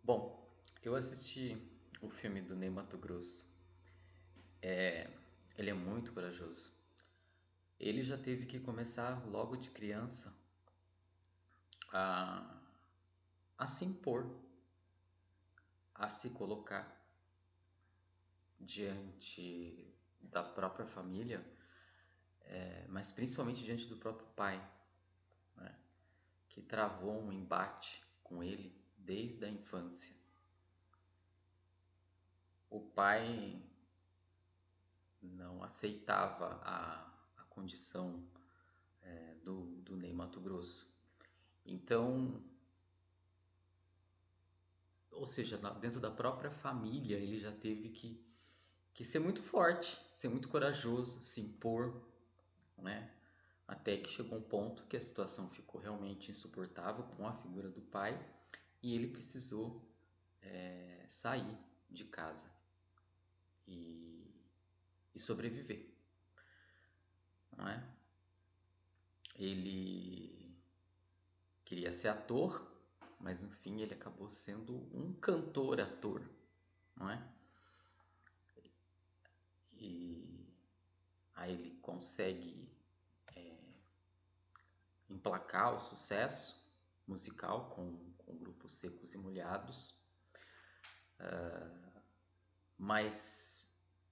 Bom, eu assisti o filme do Ney Matogrosso. Ele é muito corajoso. Ele já teve que começar logo de criança a, a se impor, a se colocar diante da própria família, mas principalmente diante do próprio pai, né, que travou um embate com ele desde a infância. O pai não aceitava a condição do Ney Matogrosso. Então, ou seja, dentro da própria família, ele já teve que ser muito forte, ser muito corajoso, se impor, né? Até que chegou um ponto que a situação ficou realmente insuportável com a figura do pai e ele precisou sair de casa e, e sobreviver, não é? Ele queria ser ator, mas no fim ele acabou sendo um cantor-ator, não é? E aí ele consegue emplacar o sucesso musical com o grupo Secos e Molhados, mas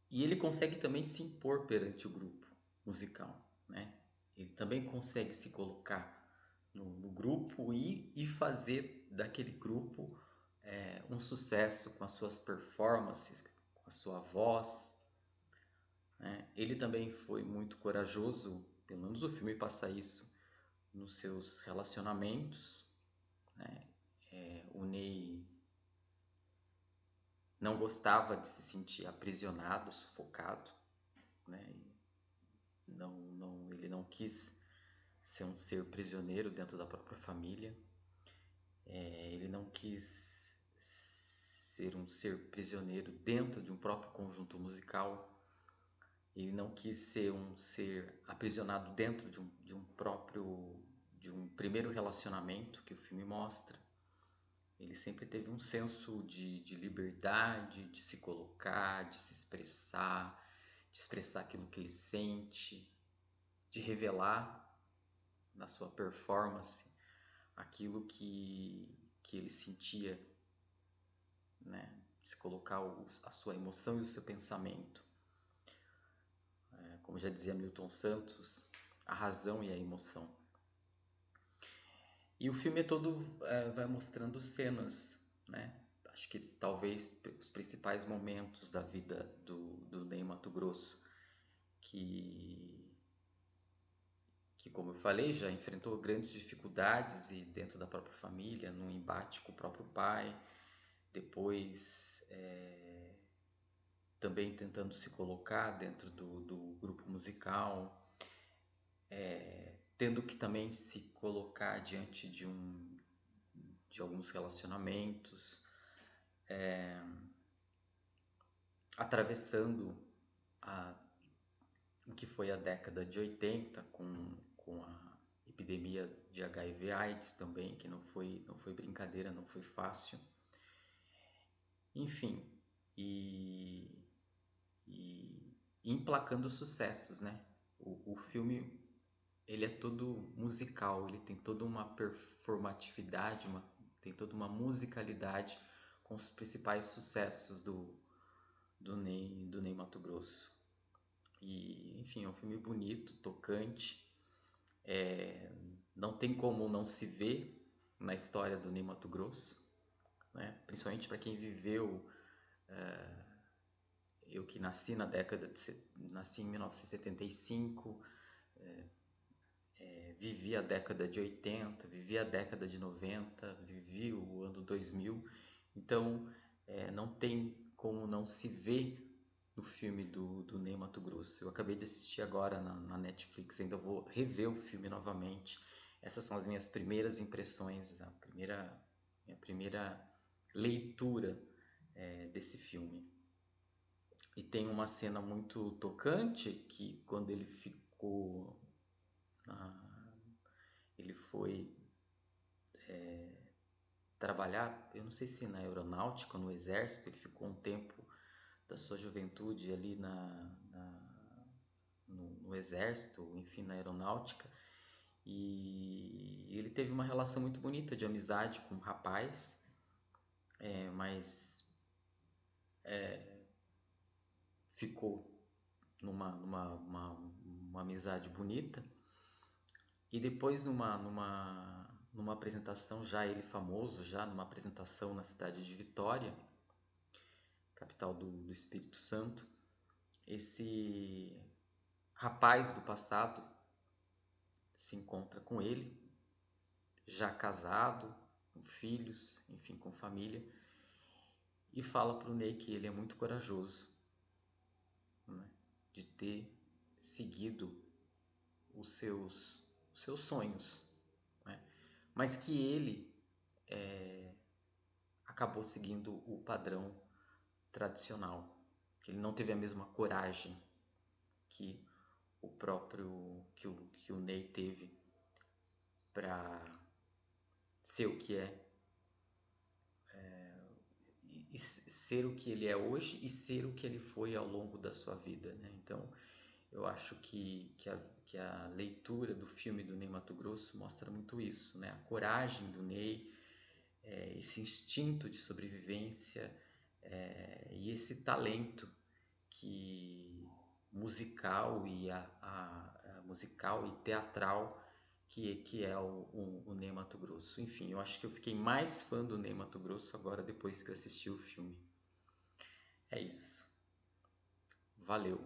e ele consegue também se impor perante o grupo musical, né? Ele também consegue se colocar no grupo e fazer daquele grupo um sucesso com as suas performances, com a sua voz, né? Ele também foi muito corajoso, pelo menos o filme passa isso, nos seus relacionamentos, né? O Ney não gostava de se sentir aprisionado, sufocado, né? Ele não quis ser um ser prisioneiro dentro da própria família. Ele não quis ser um ser prisioneiro dentro de um próprio conjunto musical. Ele não quis ser um ser aprisionado dentro de um primeiro relacionamento que o filme mostra. Ele sempre teve um senso de liberdade, de se colocar, de expressar aquilo que ele sente, de revelar na sua performance aquilo que ele sentia, né? De se colocar a sua emoção e o seu pensamento. Como já dizia Milton Santos, a razão e a emoção. E o filme todo vai mostrando cenas, né? Acho que talvez os principais momentos da vida do Ney Matogrosso, que, que, como eu falei, já enfrentou grandes dificuldades e dentro da própria família, num embate com o próprio pai, depois também tentando se colocar dentro do grupo musical, tendo que também se colocar diante de alguns relacionamentos, atravessando a, o que foi a década de 80 com a epidemia de HIV/AIDS também, que não foi brincadeira, não foi fácil. Enfim, e, e emplacando sucessos, né? O filme ele é todo musical, ele tem toda uma performatividade, tem toda uma musicalidade com os principais sucessos do Ney Matogrosso. E, enfim, é um filme bonito, tocante, não tem como não se ver na história do Ney Matogrosso, né? Principalmente para quem viveu, eu que nasci nasci em 1975, vivi a década de 80, vivi a década de 90, vivi o ano 2000, então não tem como não se ver no filme do Ney Matogrosso. Eu acabei de assistir agora na Netflix, ainda vou rever o filme novamente. Essas são as minhas primeiras impressões, minha primeira leitura desse filme. E tem uma cena muito tocante que quando ele ficou na, ele foi trabalhar, eu não sei se na aeronáutica ou no exército, ele ficou um tempo da sua juventude ali no exército, enfim, na aeronáutica, e ele teve uma relação muito bonita de amizade com um rapaz, mas ficou uma amizade bonita. E depois numa apresentação, já ele famoso, já numa apresentação na cidade de Vitória, capital do Espírito Santo, esse rapaz do passado se encontra com ele, já casado, com filhos, enfim, com família, e fala para o Ney que ele é muito corajoso, né, de ter seguido os seus sonhos, né, mas que ele acabou seguindo o padrão tradicional, que ele não teve a mesma coragem que o próprio que o Ney teve para ser o que é, e ser o que ele é hoje e ser o que ele foi ao longo da sua vida, né? Então, eu acho que a leitura do filme do Ney Matogrosso mostra muito isso, né? A coragem do Ney, esse instinto de sobrevivência, e esse talento que musical a musical e teatral que é o Ney Matogrosso. Enfim, eu acho que eu fiquei mais fã do Ney Matogrosso agora depois que eu assisti o filme. É isso. Valeu.